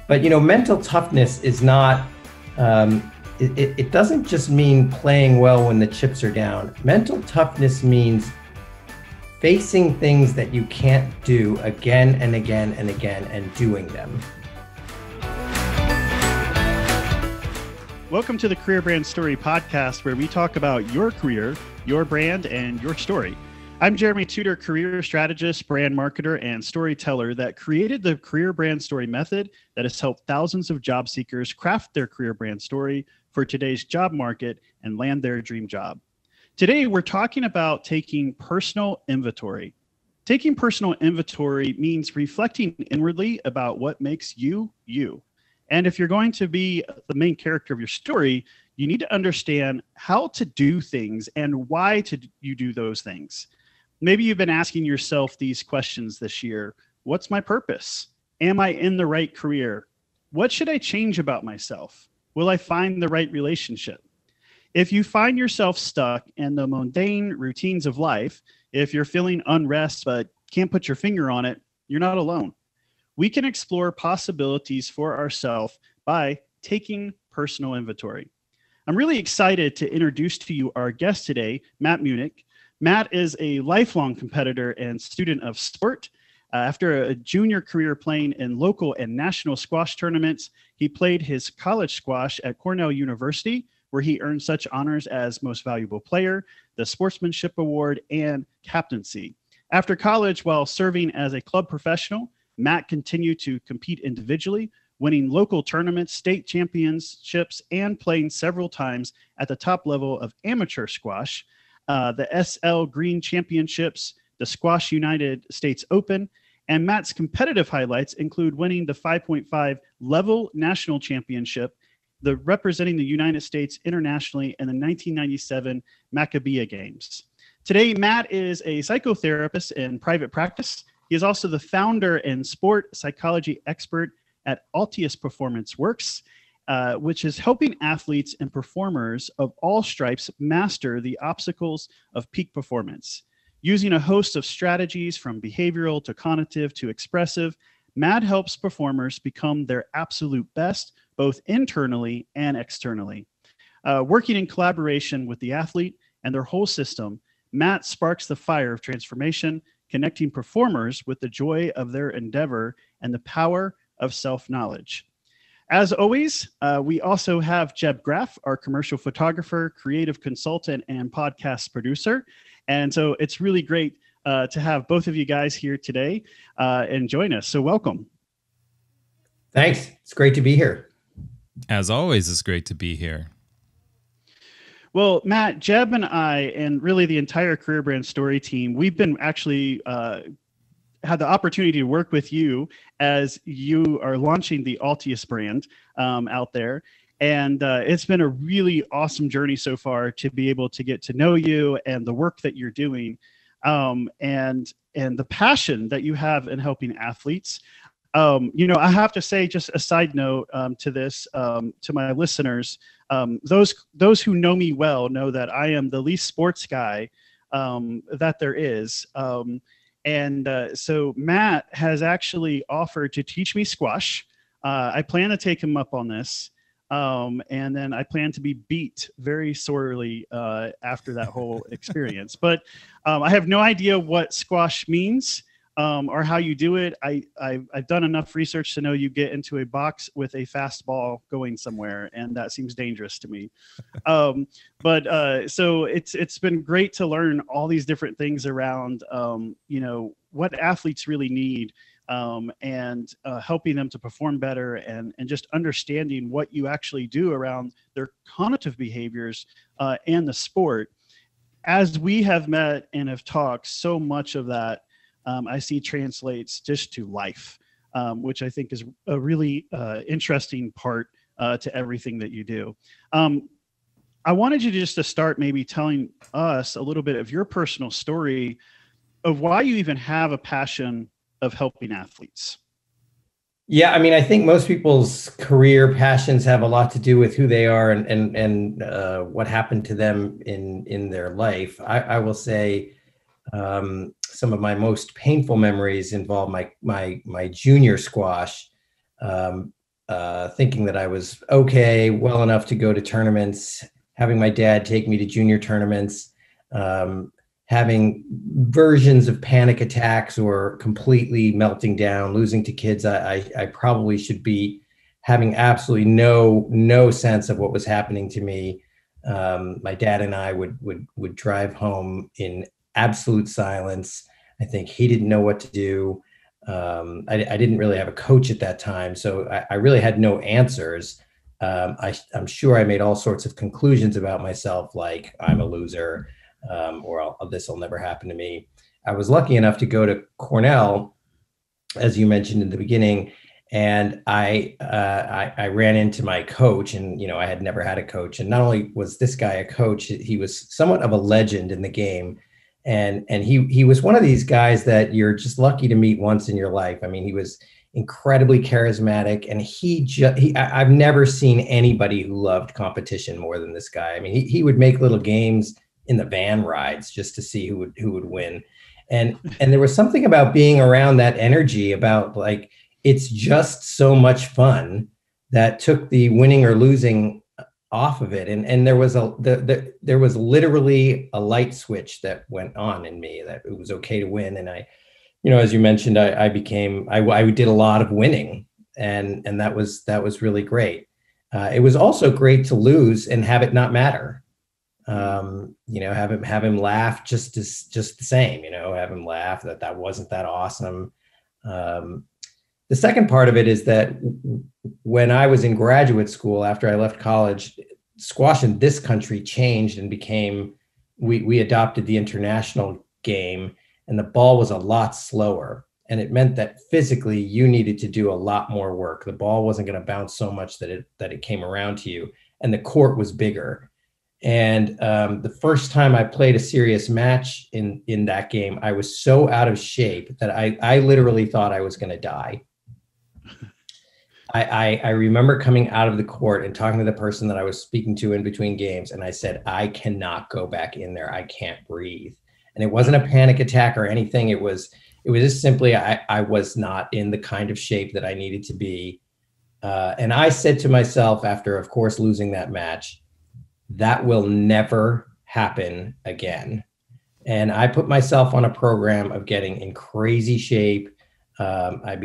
But, mental toughness is not, it doesn't just mean playing well when the chips are down. Mental toughness means facing things that you can't do again and again and again and doing them. Welcome to the Career Brand Story podcast, where we talk about your career, your brand, and your story. I'm Jeremy Tudor, career strategist, brand marketer, and storyteller that created the Career Brand Story method that has helped thousands of job seekers craft their career brand story for today's job market and land their dream job. Today, we're talking about taking personal inventory. Taking personal inventory means reflecting inwardly about what makes you, you. And if you're going to be the main character of your story, you need to understand how to do things and why you do those things. Maybe you've been asking yourself these questions this year. What's my purpose? Am I in the right career? What should I change about myself? Will I find the right relationship? If you find yourself stuck in the mundane routines of life, if you're feeling unrest but can't put your finger on it, you're not alone. We can explore possibilities for ourselves by taking personal inventory. I'm really excited to introduce to you our guest today, Matt Munich. Matt is a lifelong competitor and student of sport. After a junior career playing in local and national squash tournaments, he played his college squash at Cornell University, where he earned such honors as Most Valuable Player, the Sportsmanship Award, and captaincy. After college, while serving as a club professional, Matt continued to compete individually, winning local tournaments, state championships, and playing several times at the top level of amateur squash, the SL Green Championships, the Squash United States Open, and Matt's competitive highlights include winning the 5.5 level national championship, representing the United States internationally in the 1997 Maccabea Games. Today, Matt is a psychotherapist in private practice. He is also the founder and sport psychology expert at Altius Performance Works, which is helping athletes and performers of all stripes master the obstacles of peak performance. Using a host of strategies from behavioral to cognitive to expressive, Matt helps performers become their absolute best, both internally and externally. Working in collaboration with the athlete and their whole system, Matt sparks the fire of transformation, connecting performers with the joy of their endeavor and the power of self-knowledge. As always, we also have Jeb Graff, our commercial photographer, creative consultant, and podcast producer. And so it's really great to have both of you guys here today and join us. So welcome. Thanks. It's great to be here. As always, it's great to be here. Well, Matt, Jeb, and I, and really the entire Career Brand Story team, we've been actually had the opportunity to work with you as you are launching the Altius brand out there. And it's been a really awesome journey so far to be able to get to know you and the work that you're doing and the passion that you have in helping athletes. I have to say, just a side note to this, to my listeners, those who know me well know that I am the least sports guy that there is. So Matt has actually offered to teach me squash. I plan to take him up on this. And then I plan to be beat very sorely after that whole experience. But I have no idea what squash means or how you do it. I've done enough research to know you get into a box with a fastball going somewhere, and that seems dangerous to me. So it's been great to learn all these different things around, what athletes really need. And helping them to perform better and just understanding what you actually do around their cognitive behaviors and the sport. As we have met and have talked, so much of that I see translates just to life, which I think is a really interesting part to everything that you do. I wanted you to start maybe telling us a little bit of your personal story of why you even have a passion of helping athletes. Yeah, I mean, I think most people's career passions have a lot to do with who they are and what happened to them in their life. I will say some of my most painful memories involve my junior squash. thinking that I was okay, well enough to go to tournaments, having my dad take me to junior tournaments, having versions of panic attacks or completely melting down, losing to kids I probably should be, having absolutely no sense of what was happening to me. My dad and I would drive home in absolute silence. I think he didn't know what to do. I didn't really have a coach at that time, so I really had no answers. I'm sure I made all sorts of conclusions about myself, like I'm a loser, or this will never happen to me. I was lucky enough to go to Cornell, as you mentioned in the beginning, and I ran into my coach, and I had never had a coach. And not only was this guy a coach, he was somewhat of a legend in the game. And he was one of these guys that you're just lucky to meet once in your life. I mean, he was incredibly charismatic, and I've never seen anybody who loved competition more than this guy. I mean, he would make little games in the van rides just to see who would win. And there was something about being around that energy, about like, it's just so much fun, that took the winning or losing off of it. And there was literally a light switch that went on in me, that it was okay to win. And I, as you mentioned, I did a lot of winning, and that was really great. It was also great to lose and have it not matter. Have him laugh just the same, have him laugh that wasn't that awesome. The second part of it is that when I was in graduate school, after I left college, squash in this country changed and we adopted the international game, and the ball was a lot slower. And it meant that physically you needed to do a lot more work. The ball wasn't going to bounce so much that it came around to you, and the court was bigger. And the first time I played a serious match in that game, I was so out of shape that I literally thought I was going to die. I remember coming out of the court and talking to the person that I was speaking to in between games, and I said, I cannot go back in there. I can't breathe. And it wasn't a panic attack or anything. It was just simply I was not in the kind of shape that I needed to be. And I said to myself, after, of course, losing that match, that will never happen again. And I put myself on a program of getting in crazy shape. I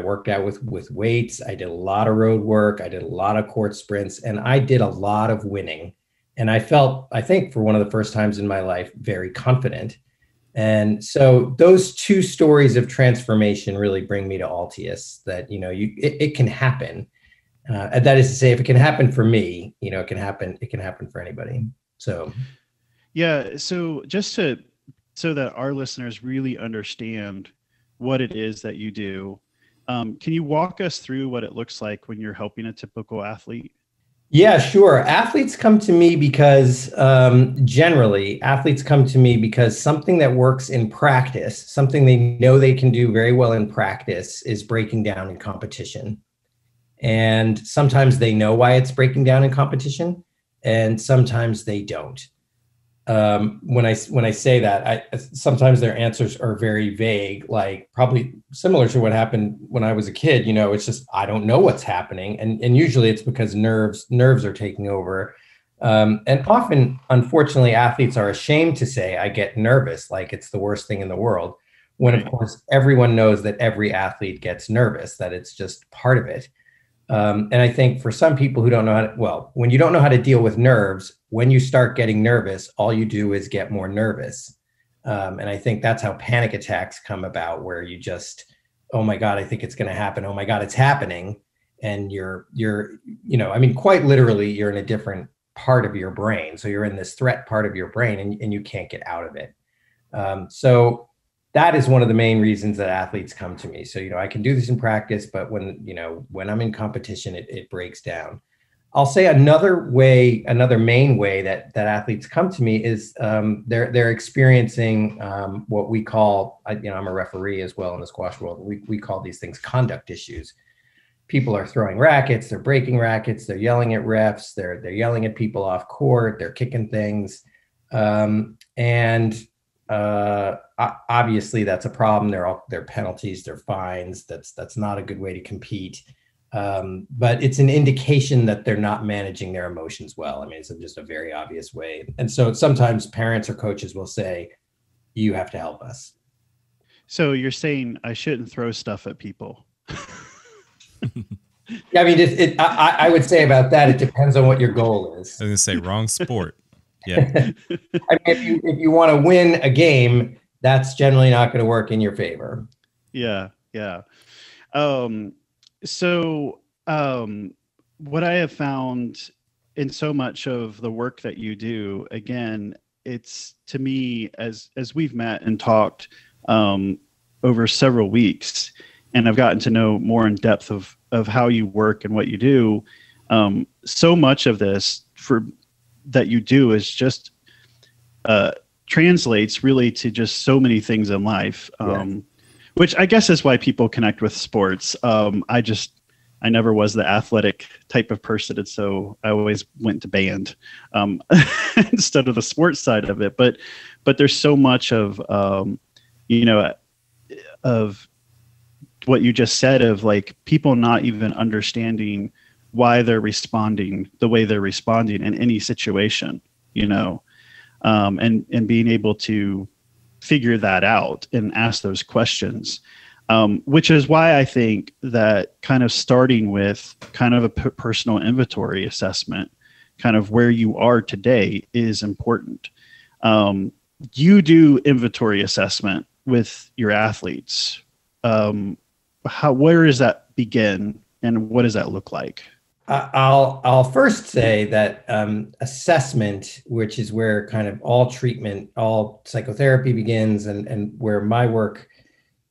worked out with weights. I did a lot of road work. I did a lot of court sprints, and I did a lot of winning. And I felt, I think for one of the first times in my life, very confident. And so those two stories of transformation really bring me to Altius, that, it can happen. That is to say, if it can happen for me, it can happen for anybody. So. Yeah. So just so that our listeners really understand what it is that you do, can you walk us through what it looks like when you're helping a typical athlete? Yeah, sure. Athletes come to me because generally athletes come to me because something that works in practice, something they know they can do very well in practice, is breaking down in competition. And sometimes they know why it's breaking down in competition, and sometimes they don't. When I say that, sometimes their answers are very vague, like probably similar to what happened when I was a kid. It's just, I don't know what's happening. And usually it's because nerves are taking over. And often, unfortunately, athletes are ashamed to say, I get nervous, like it's the worst thing in the world. When, of course, everyone knows that every athlete gets nervous, that it's just part of it. And I think for some people who don't know when you don't know how to deal with nerves, when you start getting nervous, all you do is get more nervous. And I think that's how panic attacks come about, where you just, oh my God, I think it's going to happen. Oh my God, it's happening. And you're, quite literally, you're in a different part of your brain. So you're in this threat part of your brain, and you can't get out of it. So that is one of the main reasons that athletes come to me. So, I can do this in practice, but when I'm in competition, it breaks down. I'll say another main way that athletes come to me is they're experiencing what we call, I'm a referee as well in the squash world. We call these things conduct issues. People are throwing rackets, they're breaking rackets, they're yelling at refs, they're yelling at people off court, they're kicking things. Obviously that's a problem. They're penalties, they're fines. That's not a good way to compete. But it's an indication that they're not managing their emotions well. I mean, it's just a very obvious way. And so sometimes parents or coaches will say, you have to help us. So you're saying I shouldn't throw stuff at people. Yeah, I mean, I would say about that, it depends on what your goal is. I was going to say wrong sport. Yeah. I mean, if you want to win a game, that's generally not going to work in your favor. Yeah. So what I have found in so much of the work that you do, again, it's to me, as we've met and talked over several weeks, and I've gotten to know more in depth of how you work and what you do. So much of this that you do is just translates really to just so many things in life, which I guess is why people connect with sports. I never was the athletic type of person, and so I always went to band instead of the sports side of it. But there's so much of of what you just said, of like people not even understanding why they're responding the way they're responding in any situation, and being able to figure that out and ask those questions, which is why I think that kind of starting with kind of a personal inventory assessment, kind of where you are today, is important. You do inventory assessment with your athletes. Where does that begin, and what does that look like? I'll first say that assessment, which is where kind of all treatment, all psychotherapy begins, and where my work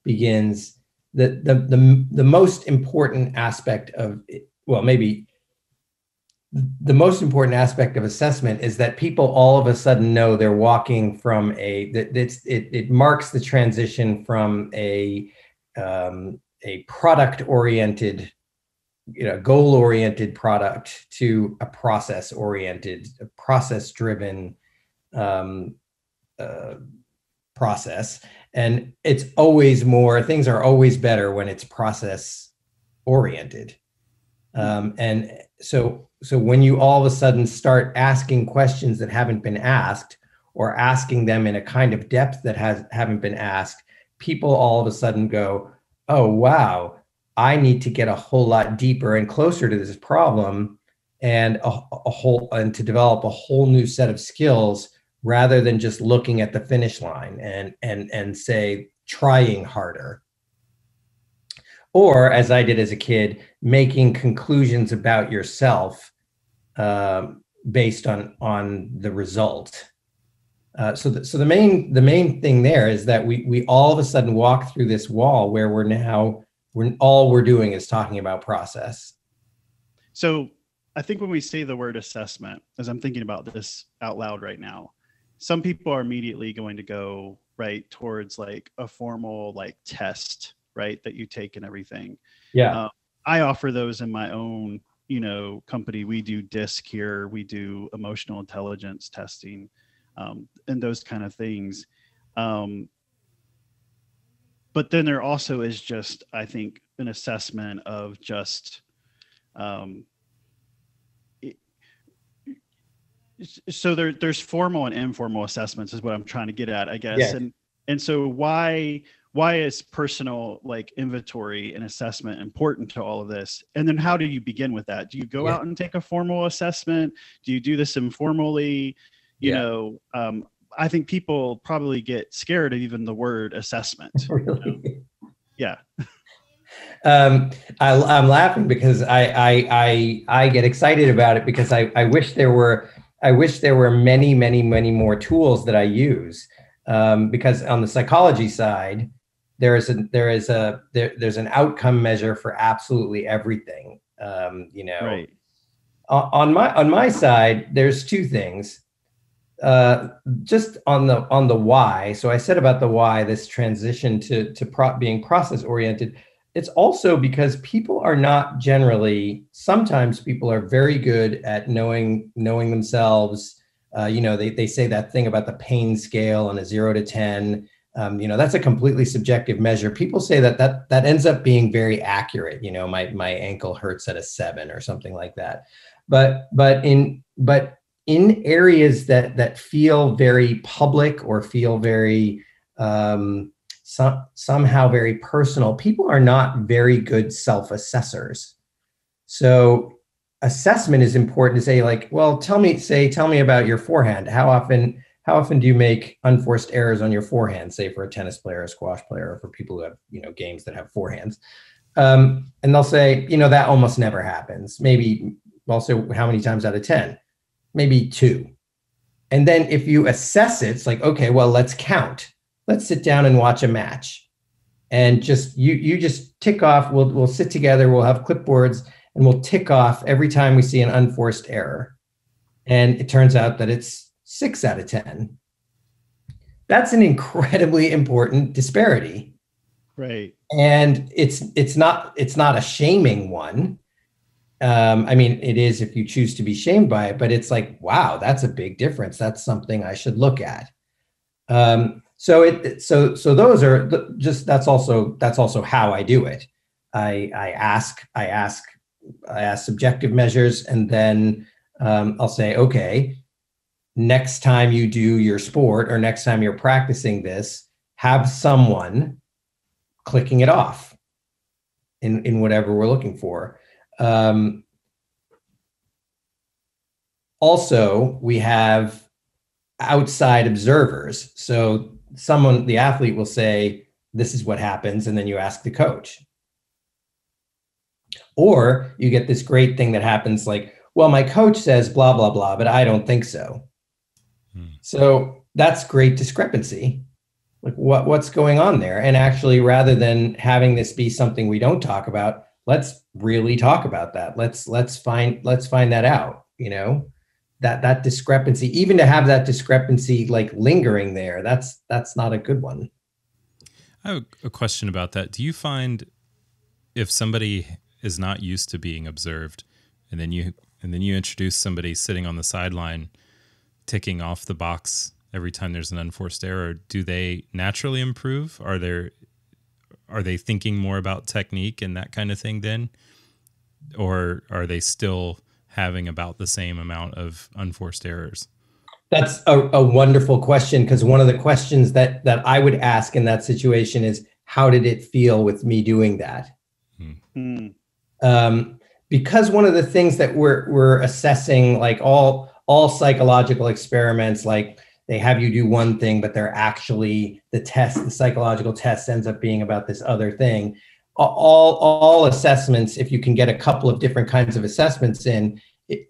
begins, the most important aspect of it, well, maybe the most important aspect of assessment is that people all of a sudden know they're walking from it marks the transition from a product-oriented, goal-oriented product to a process-oriented, process-driven process. And it's always things are always better when it's process-oriented. And so when you all of a sudden start asking questions that haven't been asked, or asking them in a kind of depth that haven't been asked, people all of a sudden go, oh, wow, I need to get a whole lot deeper and closer to this problem, and to develop a whole new set of skills, rather than just looking at the finish line and say, trying harder. Or, as I did as a kid, making conclusions about yourself based on the result. So the main thing there is that we all of a sudden walk through this wall where all we're doing is talking about process. So I think when we say the word assessment, as I'm thinking about this out loud right now, some people are immediately going to go right towards like a formal like test, right, that you take and everything. Yeah. I offer those in my own, company. We do DISC here. We do emotional intelligence testing, and those kind of things. But then there also is just, I think, an assessment of just, so there's formal and informal assessments is what I'm trying to get at, I guess. Yeah. And so why is personal like inventory and assessment important to all of this? And then how do you begin with that? Do you go out and take a formal assessment? Do you do this informally? I think people probably get scared of even the word assessment. Really? Yeah. I'm laughing because I get excited about it, because I wish there were many more tools that I use, because on the psychology side, there's an outcome measure for absolutely everything. Right. On my side, there's two things. Just on the why. So I said about the why, this transition to being process oriented. It's also because people are not generally, sometimes people are very good at knowing themselves. They say that thing about the pain scale on a 0 to 10. That's a completely subjective measure. People say that ends up being very accurate. My ankle hurts at a 7 or something like that. But in areas that feel very public or feel very somehow very personal, people are not very good self-assessors. So assessment is important to say, like, well, tell me about your forehand. How often do you make unforced errors on your forehand, say for a tennis player, a squash player, or for people who have, games that have forehands? And they'll say, that almost never happens. Maybe also how many times out of 10? Maybe 2. And then if you assess it, it's like, okay, well, let's count. Let's sit down and watch a match. And just you just tick off, we'll sit together, we'll have clipboards, and we'll tick off every time we see an unforced error. And it turns out that it's 6 out of 10. That's an incredibly important disparity. Right. And it's not a shaming one. It is if you choose to be shamed by it, but it's like, wow, that's a big difference. That's something I should look at. So those are that's also how I do it. I ask subjective measures, and then I'll say, okay, next time you do your sport or next time you're practicing this, have someone clicking it off in whatever we're looking for. Also, we have outside observers. So the athlete will say, this is what happens, and then you ask the coach. Or you get this great thing that happens like, well, my coach says blah, blah, blah, but I don't think so. So that's great discrepancy. Like what's going on there? And actually, rather than having this be something we don't talk about, let's really talk about that. Let's find that out, that discrepancy, even to have that discrepancy like lingering there, that's not a good one. I have a question about that. Do you find if somebody is not used to being observed, and then you introduce somebody sitting on the sideline ticking off the box every time there's an unforced error, do they naturally improve? Are they thinking more about technique and that kind of thing then? Or are they still having about the same amount of unforced errors? That's a wonderful question, because one of the questions that I would ask in that situation is, how did it feel with me doing that? Because one of the things that we're assessing, like all psychological experiments, like they have you do one thing, but they're actually the psychological test ends up being about this other thing. All assessments, if you can get a couple of different kinds of assessments in,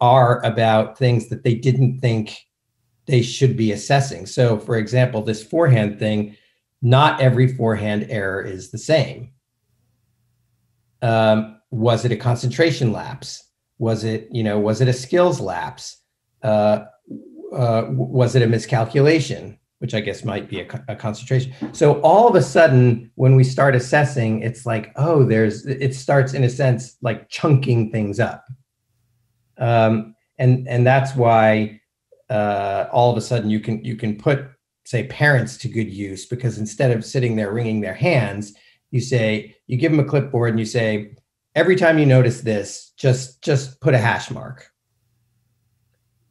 are about things that they didn't think they should be assessing. So for example, this forehand thing, not every forehand error is the same. Was it a concentration lapse? Was it a skills lapse? Was it a miscalculation, which I guess might be a concentration? So all of a sudden, when we start assessing, it's like, oh, it starts in a sense like chunking things up. And that's why all of a sudden you can put, say, parents to good use, because instead of sitting there wringing their hands, you give them a clipboard and you say, every time you notice this, just put a hash mark.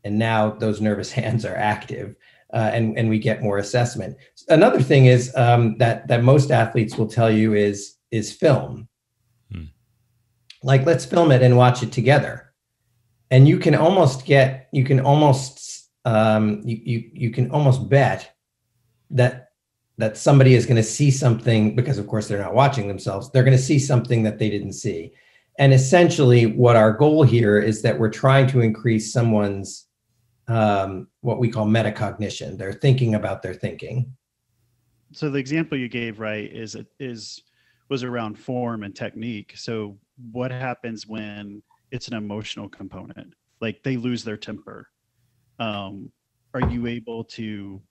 And now those nervous hands are active, and we get more assessment. Another thing is that most athletes will tell you is film. Like, let's film it and watch it together. And you can almost bet that somebody is going to see something, because of course they're not watching themselves. They're going to see something that they didn't see. And essentially what our goal here is that we're trying to increase someone's what we call metacognition. They're thinking about their thinking. So the example you gave, right, was around form and technique. So what happens when it's an emotional component? Like they lose their temper. Are you able to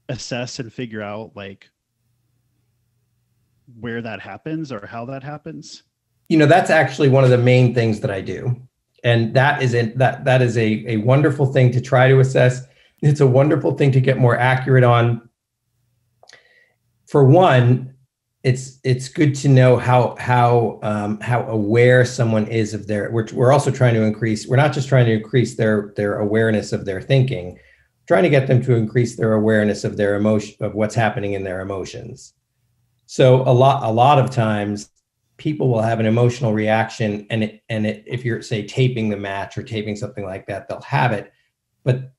assess and figure out like where that happens or how that happens? That's actually one of the main things that I do. And that is a wonderful thing to try to assess. It's a wonderful thing to get more accurate on. for one, it's good to know how aware someone is of their. We're also trying to increase. We're not just trying to increase their awareness of their thinking, we're trying to get them to increase their awareness of their emotion, of what's happening in their emotions. So a lot of times, people will have an emotional reaction, and if you're, say, taping the match or taping something like that, they'll have it, but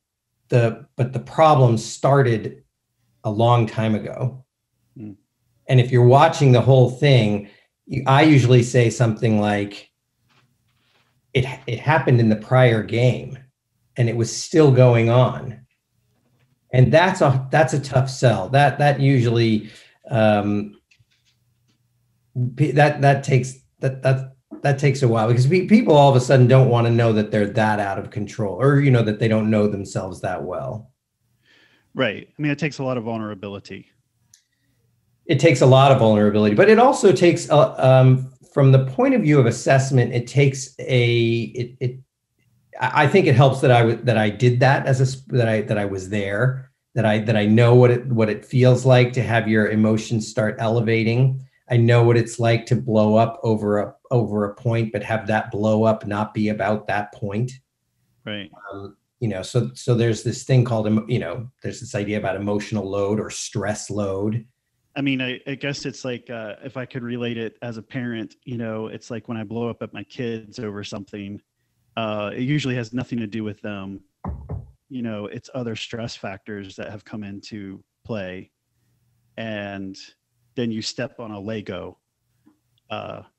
the problem started a long time ago. And if you're watching the whole thing, I usually say something like, it happened in the prior game and it was still going on. And that's a tough sell. That usually that takes a while, because people all of a sudden don't want to know that they're that out of control, or that they don't know themselves that well. Right. I mean, it takes a lot of vulnerability. It takes a lot of vulnerability, but it also takes, from the point of view of assessment, it takes I think it helps that I did that that I was there, that I know what it feels like to have your emotions start elevating. I know what it's like to blow up over a point, but have that blow up not be about that point. Right. So there's this thing called, there's this idea about emotional load or stress load. I mean, I guess it's like, if I could relate it as a parent, it's like when I blow up at my kids over something, it usually has nothing to do with them. It's other stress factors that have come into play. And then you step on a Lego,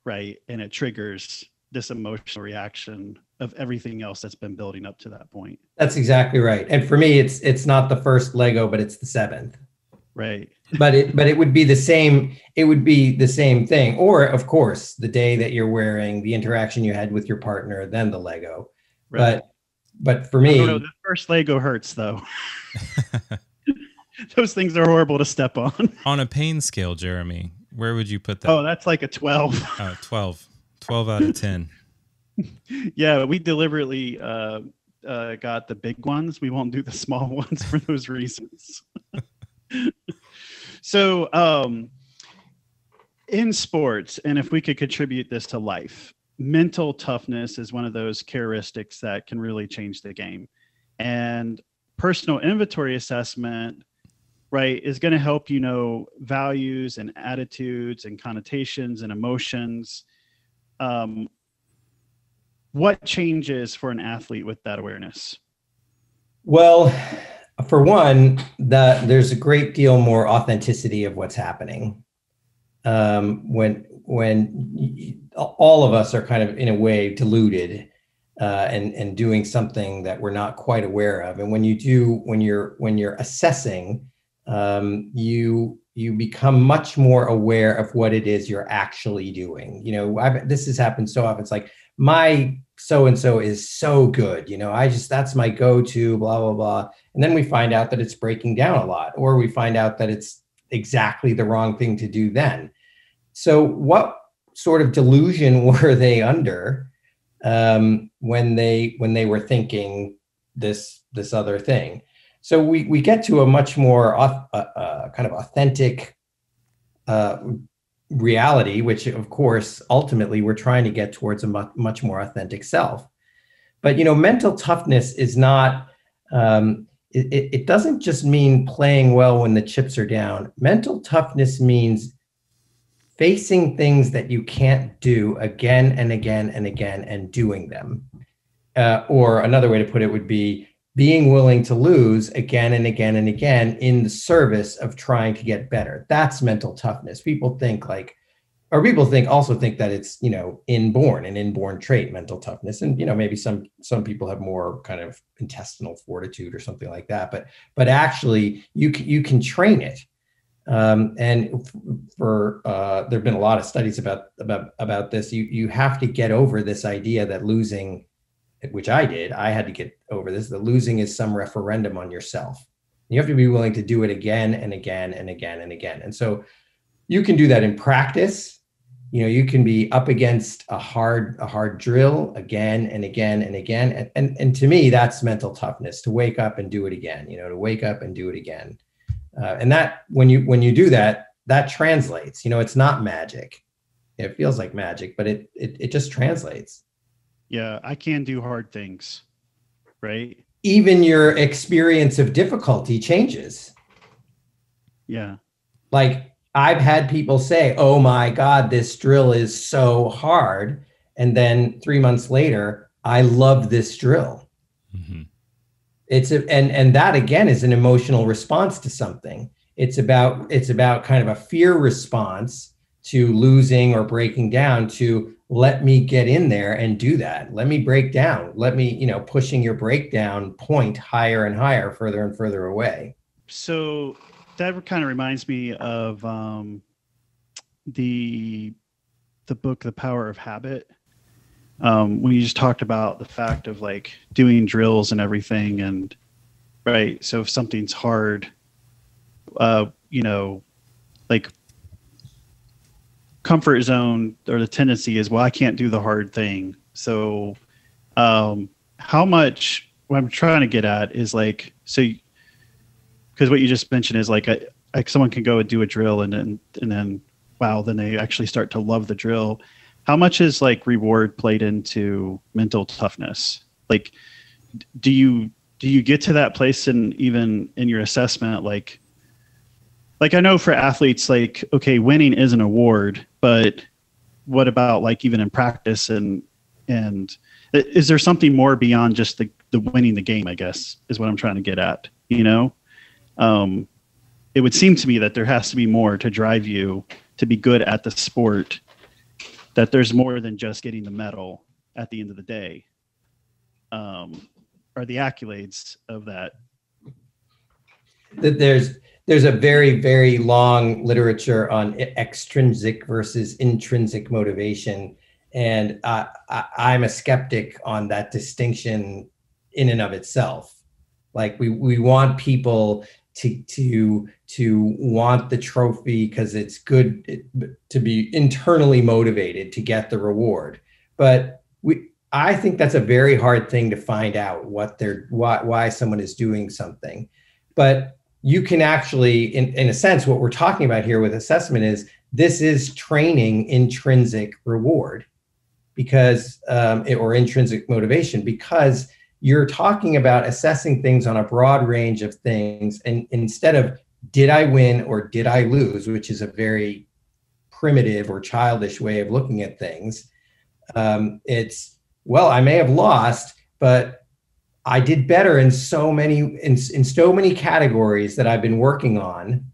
right? And it triggers this emotional reaction of everything else that's been building up to that point. That's exactly right. And for me, it's not the first Lego, but it's the seventh. Right. But it would be the same. It would be the same thing. Or, of course, the day that you're wearing, the interaction you had with your partner, then the Lego. Right. But for me, I don't know, the first Lego hurts though. Those things are horrible to step on. On a pain scale, Jeremy, where would you put that? Oh, that's like a 12. 12 out of 10. Yeah, we deliberately got the big ones. We won't do the small ones for those reasons. So in sports, and if we could contribute this to life, mental toughness is one of those characteristics that can really change the game. And personal inventory assessment, right, is going to help values and attitudes and connotations and emotions. What changes for an athlete with that awareness? Well, for one, there's a great deal more authenticity of what's happening. When all of us are kind of, in a way, deluded and doing something that we're not quite aware of, and when you're assessing, you become much more aware of what it is you're actually doing. This has happened so often. It's like, my so-and-so is so good, that's my go-to, blah, blah, blah. And then we find out that it's breaking down a lot, or we find out that it's exactly the wrong thing to do then. So what sort of delusion were they under when they were thinking this other thing? So we get to a much more kind of authentic reality, which, of course, ultimately we're trying to get towards a much more authentic self. But mental toughness is not. It doesn't just mean playing well when the chips are down. Mental toughness means facing things that you can't do again and again and again and doing them. Or another way to put it would be being willing to lose again and again and again in the service of trying to get better. That's mental toughness. People also think that it's, an inborn trait, mental toughness. And, maybe some people have more kind of intestinal fortitude or something like that. But actually you can train it. And there've been a lot of studies about this. You have to get over this idea that losing, which I had to get over this, that losing is some referendum on yourself. You have to be willing to do it again and again and again and again. And so you can do that in practice. You can be up against a hard drill again and again and again. And to me, that's mental toughness, to wake up and do it again, to wake up and do it again. And that when you do that, that translates. It's not magic. It feels like magic, but it just translates. Yeah, I can do hard things, right? Even your experience of difficulty changes. Yeah. Like, I've had people say, oh my God, this drill is so hard. And then 3 months later, I love this drill. Mm-hmm. And that again is an emotional response to something. It's about kind of a fear response to losing or breaking down, to let me get in there and do that. Let me break down. Let me, pushing your breakdown point higher and higher, further and further away. So that kind of reminds me of the book, The Power of Habit. When you just talked about the fact of like doing drills and everything, and right. So if something's hard, like comfort zone, or the tendency is, well, I can't do the hard thing. So how much, what I'm trying to get at is like, so, because what you just mentioned is like someone can go and do a drill and then, wow, then they actually start to love the drill. How much is like reward played into mental toughness? Like, do you get to that place in even in your assessment? Like I know for athletes, like, okay, winning is an award, but what about like even in practice and is there something more beyond just the winning the game, I guess, is what I'm trying to get at, It would seem to me that there has to be more to drive you to be good at the sport, that there's more than just getting the medal at the end of the day, or the accolades of that. There's a very, very long literature on extrinsic versus intrinsic motivation. And I'm a skeptic on that distinction in and of itself. Like we want people to want the trophy because it's good to be internally motivated to get the reward. But I think that's a very hard thing to find out why someone is doing something. But you can actually, in a sense, what we're talking about here with assessment is this is training intrinsic reward because, or intrinsic motivation, because you're talking about assessing things on a broad range of things. And instead of did I win or did I lose, which is a very primitive or childish way of looking at things, it's, well, I may have lost, but I did better in so many categories that I've been working on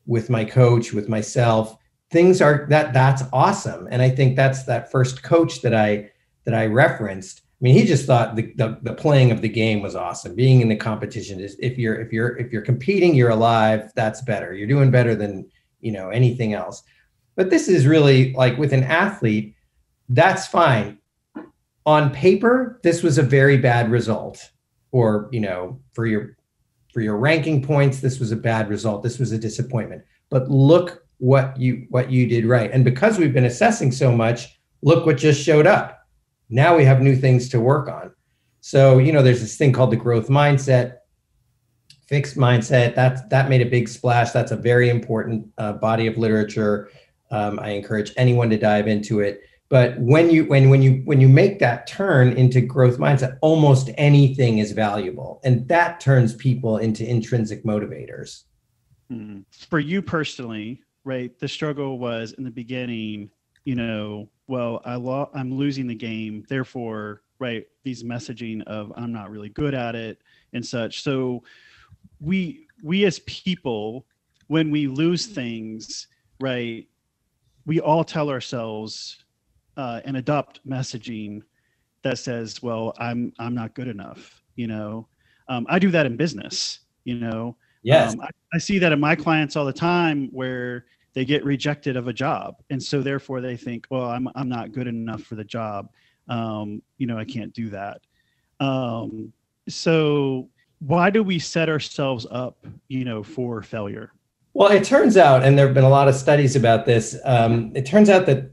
with my coach, with myself. Things are that's awesome. And I think that's that first coach that I referenced. I mean, he just thought the playing of the game was awesome. Being in the competition is, if you're competing, you're alive. That's better. You're doing better than, anything else. But this is really like with an athlete, that's fine. On paper, this was a very bad result, or, for your ranking points, this was a bad result. This was a disappointment. But look what you did right. And because we've been assessing so much, look what just showed up. Now we have new things to work on. So, there's this thing called the growth mindset, fixed mindset. That made a big splash. That's a very important body of literature. I encourage anyone to dive into it. But when you make that turn into growth mindset, almost anything is valuable, and that turns people into intrinsic motivators. For you personally, right? The struggle was in the beginning, well, I'm losing the game, therefore, right, these messaging of I'm not really good at it and such. So we as people, when we lose things, right, we all tell ourselves and adopt messaging that says, well, I'm not good enough. I do that in business, Yes. I see that in my clients all the time where they get rejected of a job. And so therefore they think, well, I'm not good enough for the job. I can't do that. So why do we set ourselves up, for failure? Well, it turns out, and there have been a lot of studies about this. It turns out that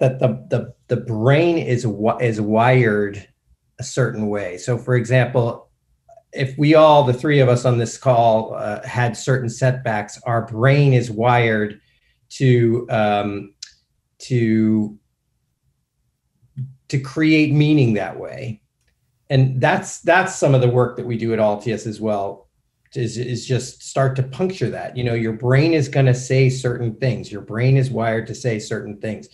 the brain is wired a certain way. So, for example, if the three of us on this call, had certain setbacks, our brain is wired to create meaning that way. And that's some of the work that we do at Altius as well, is just start to puncture that. Your brain is going to say certain things. Your brain is wired to say certain things.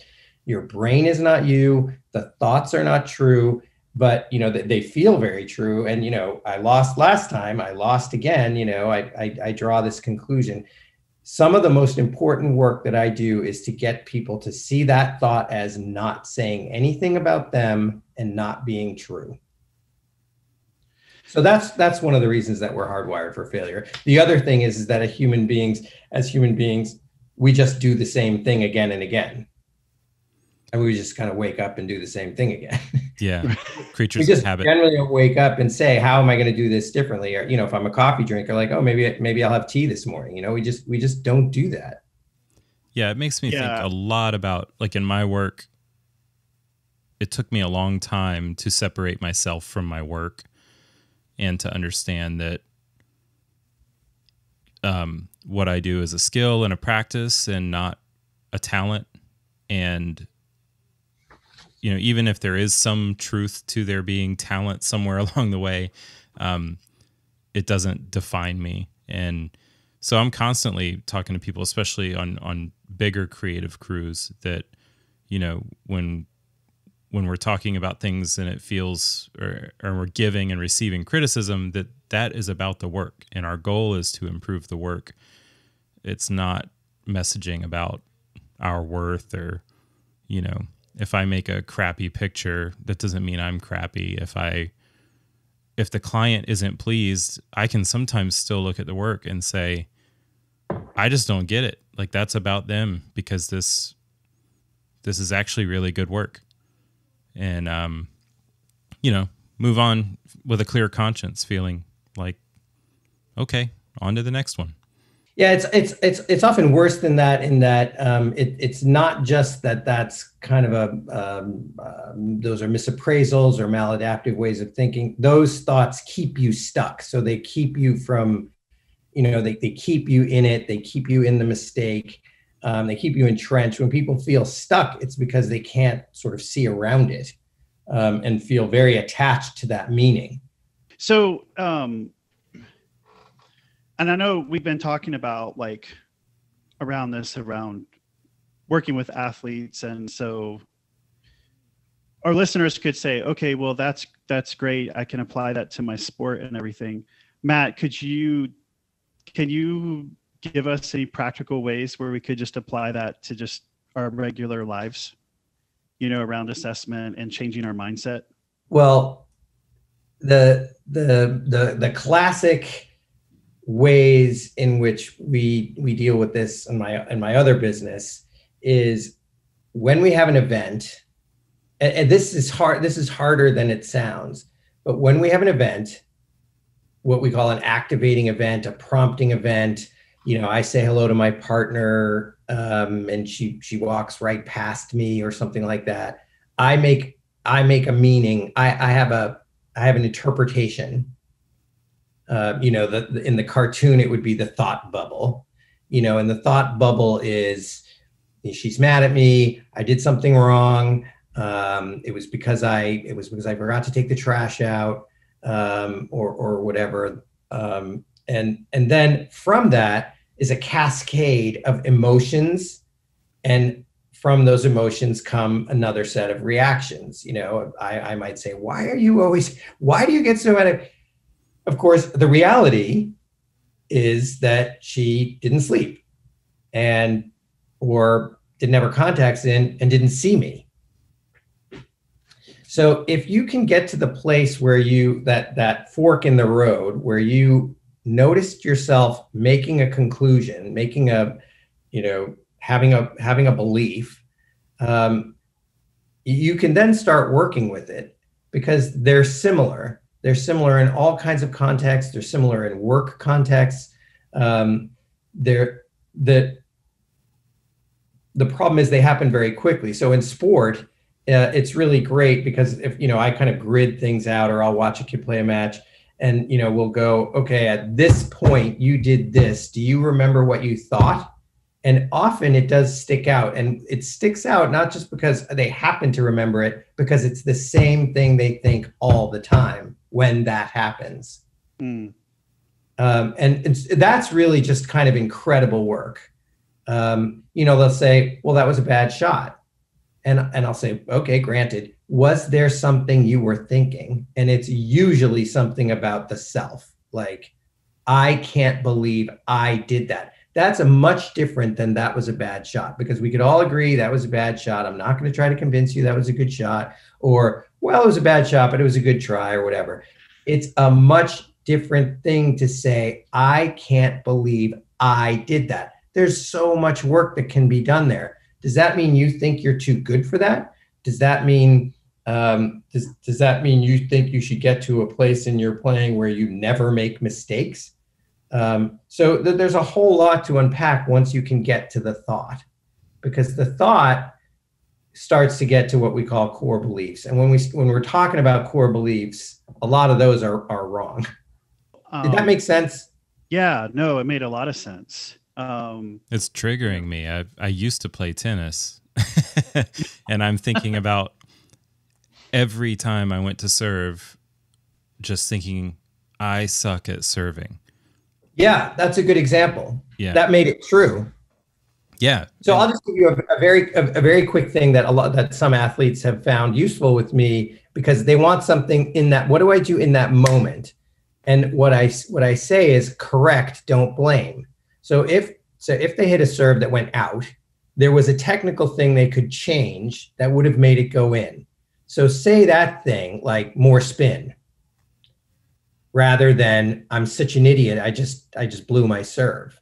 Your brain is not you. The thoughts are not true, but they feel very true. And I lost last time, I lost again. I draw this conclusion. Some of the most important work that I do is to get people to see that thought as not saying anything about them and not being true. So that's one of the reasons that we're hardwired for failure. The other thing is that as human beings, we just do the same thing again and again. And we just kind of wake up and do the same thing again. Yeah, creatures we just of habit. Generally don't wake up and say, how am I going to do this differently? Or, if I'm a coffee drinker, like, oh, maybe I'll have tea this morning. We just don't do that. Yeah, it makes me think a lot about, like, in my work, it took me a long time to separate myself from my work and to understand that what I do is a skill and a practice and not a talent. And even if there is some truth to there being talent somewhere along the way, it doesn't define me. And so I'm constantly talking to people, especially on bigger creative crews, that, when we're talking about things and it feels, or we're giving and receiving criticism, that is about the work. And our goal is to improve the work. It's not messaging about our worth or, if I make a crappy picture, that doesn't mean I'm crappy. If the client isn't pleased, I can sometimes still look at the work and say, I just don't get it. Like, that's about them, because this is actually really good work. And, move on with a clear conscience, feeling like, okay, on to the next one. Yeah, it's often worse than that, in that it's not just that's kind of those are misappraisals or maladaptive ways of thinking. Those thoughts keep you stuck. So they keep you from, they keep you in it. They keep you in the mistake. They keep you entrenched. When people feel stuck, it's because they can't sort of see around it and feel very attached to that meaning. So, and I know we've been talking about, like, around working with athletes. And so our listeners could say, okay, well, that's great. I can apply that to my sport and everything. Matt, can you give us any practical ways where we could just apply that to just our regular lives, around assessment and changing our mindset? Well, the classic ways in which we deal with this in my other business is when we have an event, and this is harder than it sounds, but when we have an event, what we call an activating event, a prompting event, I say hello to my partner, and she walks right past me or something like that. I make a meaning. I have an interpretation. In the cartoon, it would be the thought bubble, and the thought bubble is, she's mad at me. I did something wrong. It was because I forgot to take the trash out, or whatever. And then from that is a cascade of emotions, and from those emotions come another set of reactions. I might say, why do you get so mad? Of course, the reality is that she didn't sleep or didn't have her contacts in and didn't see me. So if you can get to the place where that fork in the road, where you noticed yourself making a conclusion, having a belief, you can then start working with it, because they're similar. They're similar in all kinds of contexts. They're similar in work contexts. The problem is they happen very quickly. So in sport, it's really great, because if, I kind of grid things out, or I'll watch a kid play a match, and, we'll go, okay, at this point you did this. Do you remember what you thought? And often it does stick out, and it sticks out not just because they happen to remember it, because it's the same thing they think all the time when that happens. And that's really just kind of incredible work. They'll say, well, that was a bad shot. And I'll say, okay, granted, was there something you were thinking? And it's usually something about the self. Like, I can't believe I did that. That's a much different than that was a bad shot, because we could all agree that was a bad shot. I'm not going to try to convince you that was a good shot, or, well, it was a bad shot, but it was a good try, or whatever. It's a much different thing to say, I can't believe I did that. There's so much work that can be done there. Does that mean you think you're too good for that? Does that mean does that mean you think you should get to a place in your playing where you never make mistakes? So there's a whole lot to unpack once you can get to the thought, because the thought starts to get to what we call core beliefs. And when we're talking about core beliefs, a lot of those are wrong. Did that make sense? Yeah, no, it made a lot of sense. It's triggering me. I used to play tennis and I'm thinking about every time I went to serve, just thinking I suck at serving. Yeah, that's a good example. Yeah. That made it true. Yeah. So I'll just give you a very quick thing that some athletes have found useful with me, because they want something in that, what do I do in that moment? And what I say is correct, don't blame. So if they hit a serve that went out, there was a technical thing they could change that would have made it go in. So say that thing, like more spin, rather than I'm such an idiot, I just blew my serve.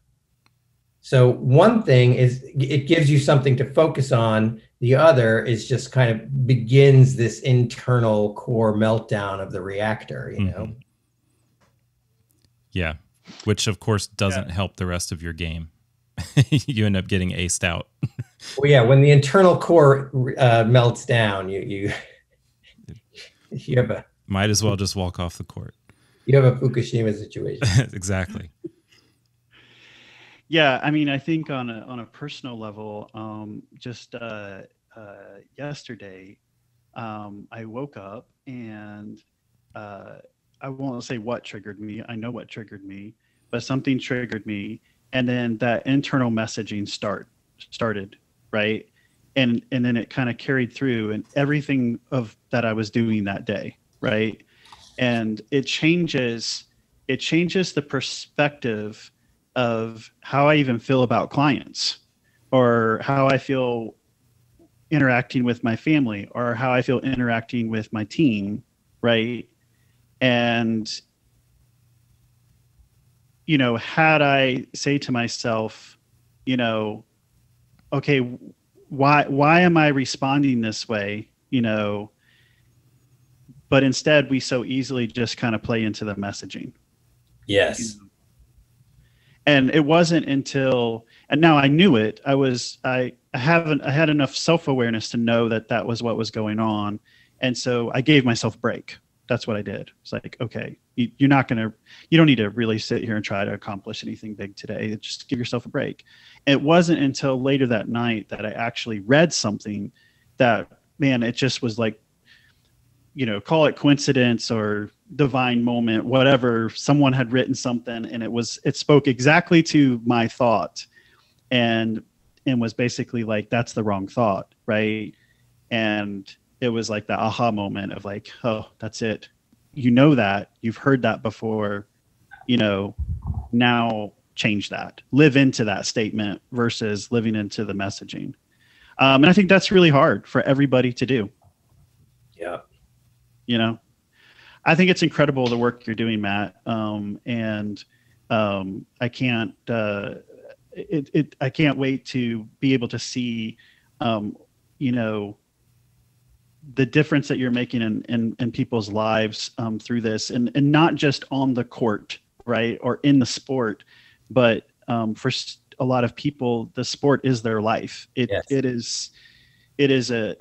So one thing is it gives you something to focus on. The other is just kind of begins this internal core meltdown of the reactor, you know? Yeah. Which of course doesn't help the rest of your game. You end up getting aced out. Well, yeah, when the internal core melts down, you have a... Might as well just walk off the court. You have a Fukushima situation. Exactly. Yeah, I mean, I think on a personal level, just yesterday, I woke up and I won't say what triggered me. I know what triggered me, but something triggered me, and then that internal messaging started, right? And then it kind of carried through, and everything of that I was doing that day, right? And it changes the perspective of how I even feel about clients, or how I feel interacting with my family, or how I feel interacting with my team, right? And, you know, had I say to myself, you know, okay, why am I responding this way, you know? But instead we so easily just kind of play into the messaging. Yes. You know? And it wasn't until, and now I knew it, I had enough self-awareness to know that was what was going on. And so I gave myself a break. That's what I did. It's like, okay, you don't need to really sit here and try to accomplish anything big today. Just give yourself a break. It wasn't until later that night that I actually read something that, man, it just was like, you know, call it coincidence or divine moment, whatever. Someone had written something and it spoke exactly to my thought, and was basically like, that's the wrong thought. Right. And it was like the aha moment of like, oh, that's it. You know that, you've heard that before, you know, now change that, live into that statement versus living into the messaging. And I think that's really hard for everybody to do. Yeah. You know, I think it's incredible the work you're doing, Matt. And I can't wait to be able to see, you know, the difference that you're making in people's lives through this, and not just on the court, right, or in the sport, but for a lot of people, the sport is their life. It is a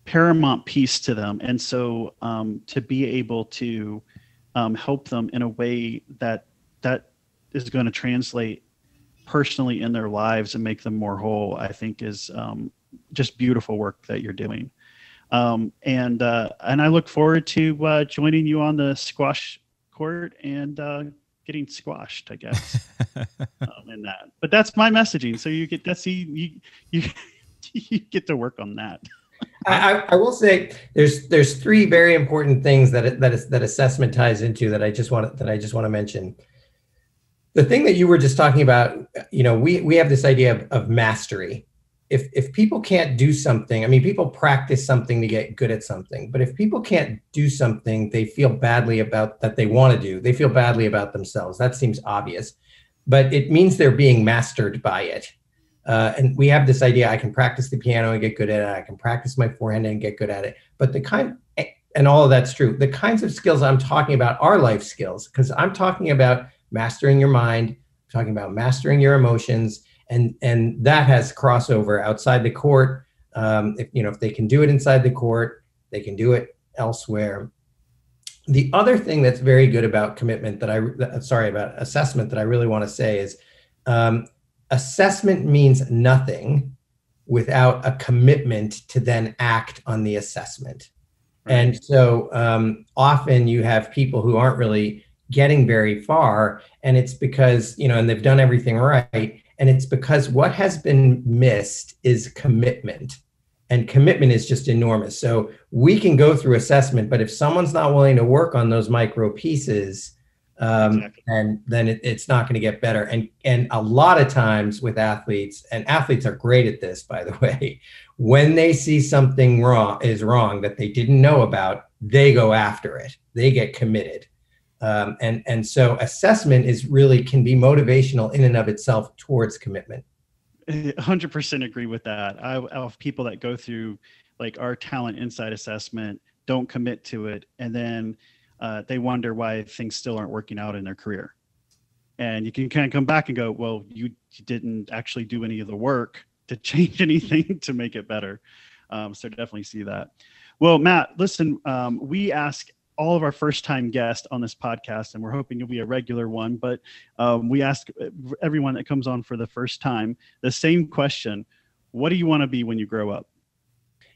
paramount piece to them, and so to be able to help them in a way that is going to translate personally in their lives and make them more whole, I think is just beautiful work that you're doing. And I look forward to joining you on the squash court and getting squashed, I guess, in that. But that's my messaging. So you get you get to work on that. I will say there's three very important things that assessment ties into that I just want to mention. The thing that you were just talking about, we have this idea of mastery. If people can't do something, I mean, people practice something to get good at something, but if people can't do something they feel badly about that they want to do, they feel badly about themselves. That seems obvious, but it means they're being mastered by it. And we have this idea, I can practice the piano and get good at it. I can practice my forehand and get good at it. But and all of that's true. The kinds of skills I'm talking about are life skills, because I'm talking about mastering your mind, I'm talking about mastering your emotions, and that has crossover outside the court. If they can do it inside the court, they can do it elsewhere. The other thing that's very good about commitment about assessment that I really want to say is assessment means nothing without a commitment to then act on the assessment. Right. And so often you have people who aren't really getting very far, and it's because, and they've done everything right. And it's because what has been missed is commitment. And commitment is just enormous. So we can go through assessment, but if someone's not willing to work on those micro pieces, exactly. And then it's not going to get better. And a lot of times with athletes, and athletes are great at this, by the way, when they see something wrong that they didn't know about, they go after it. They get committed. And so assessment can be motivational in and of itself towards commitment. 100% agree with that. I have people that go through like our talent insight assessment, don't commit to it, and then they wonder why things still aren't working out in their career. And you can kind of come back and go, well, you didn't actually do any of the work to change anything to make it better. So definitely see that. Well, Matt, listen, we ask all of our first-time guests on this podcast, and we're hoping you'll be a regular one, but we ask everyone that comes on for the first time the same question: what do you want to be when you grow up?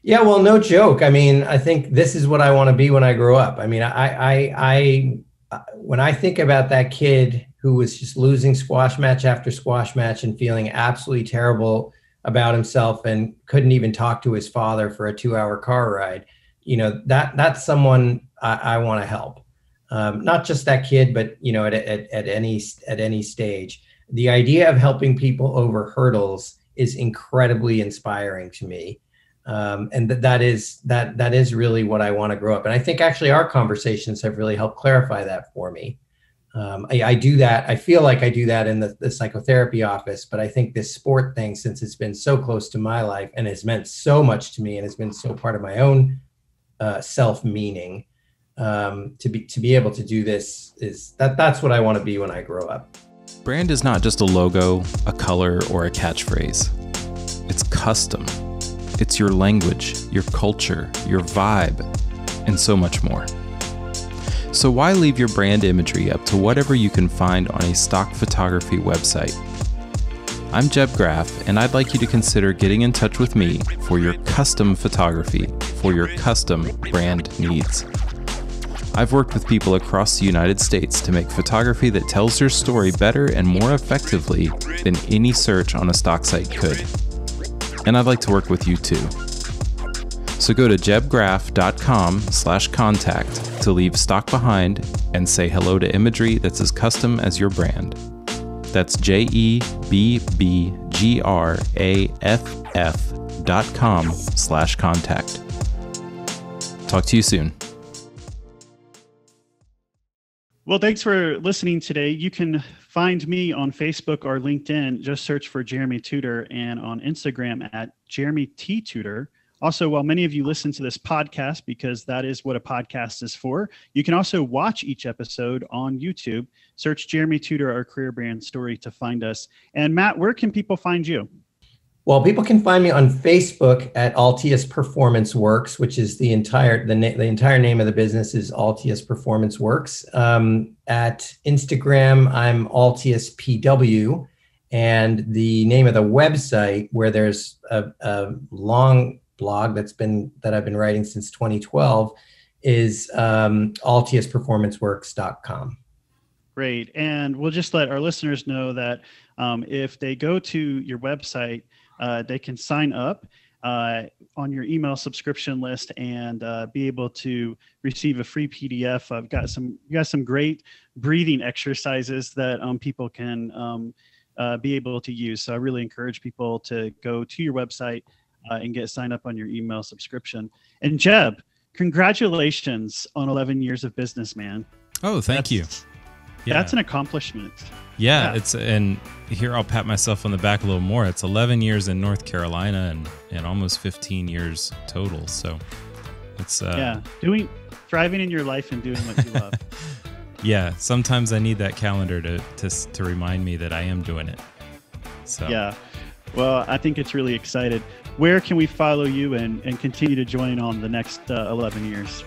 Yeah, well, no joke. I mean, I think this is what I want to be when I grow up. I mean, when I think about that kid who was just losing squash match after squash match and feeling absolutely terrible about himself and couldn't even talk to his father for a 2-hour car ride, that's someone I want to help. Not just that kid, but at any stage. The idea of helping people over hurdles is incredibly inspiring to me. And that is really what I want to grow up. And I think actually our conversations have really helped clarify that for me. I do that. I feel like I do that in the psychotherapy office, but I think this sport thing, since it's been so close to my life and has meant so much to me and has been so part of my own self-meaning, to be able to do this that's what I want to be when I grow up. Brand is not just a logo, a color, or a catchphrase. It's custom. It's your language, your culture, your vibe, and so much more. So why leave your brand imagery up to whatever you can find on a stock photography website? I'm Jeb Graff, and I'd like you to consider getting in touch with me for your custom photography for your custom brand needs. I've worked with people across the United States to make photography that tells your story better and more effectively than any search on a stock site could. And I'd like to work with you too. So go to jebgraff.com/contact to leave stock behind and say hello to imagery that's as custom as your brand. That's jebgraff.com/contact. Talk to you soon. Well, thanks for listening today. You can find me on Facebook or LinkedIn. Just search for Jeremy Tudor, and on Instagram at Jeremy T. Tudor. Also, while many of you listen to this podcast, because that is what a podcast is for, you can also watch each episode on YouTube. Search Jeremy Tudor, our career brand story, to find us. And Matt, where can people find you? Well, people can find me on Facebook at Altius Performance Works, which is the entire name of the business is Altius Performance Works. At Instagram, I'm Altius PW, and the name of the website, where there's a long blog that I've been writing since 2012, is altiusperformanceworks.com. Great, and we'll just let our listeners know that if they go to your website, they can sign up on your email subscription list and be able to receive a free PDF. I've got some great breathing exercises that people can be able to use. So I really encourage people to go to your website and get signed up on your email subscription. And Jeb, congratulations on 11 years of business, man. Oh, thank you. Yeah. That's an accomplishment. Yeah, and here I'll pat myself on the back a little more. It's 11 years in North Carolina and almost 15 years total. So it's thriving in your life and doing what you love. Yeah, sometimes I need that calendar to remind me that I am doing it. So yeah, well, I think it's really excited. Where can we follow you and continue to join on the next 11 years?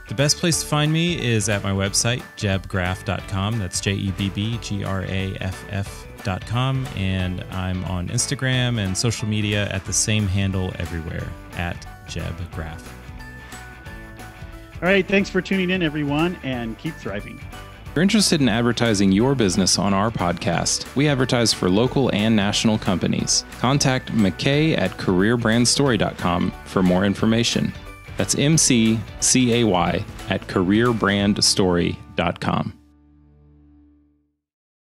The best place to find me is at my website, jebgraff.com. That's JEBBGRAFF.com. And I'm on Instagram and social media at the same handle everywhere, at jebgraff. All right. Thanks for tuning in, everyone, and keep thriving. If you're interested in advertising your business on our podcast, we advertise for local and national companies. Contact McKay at careerbrandstory.com for more information. That's MCCAY at careerbrandstory.com.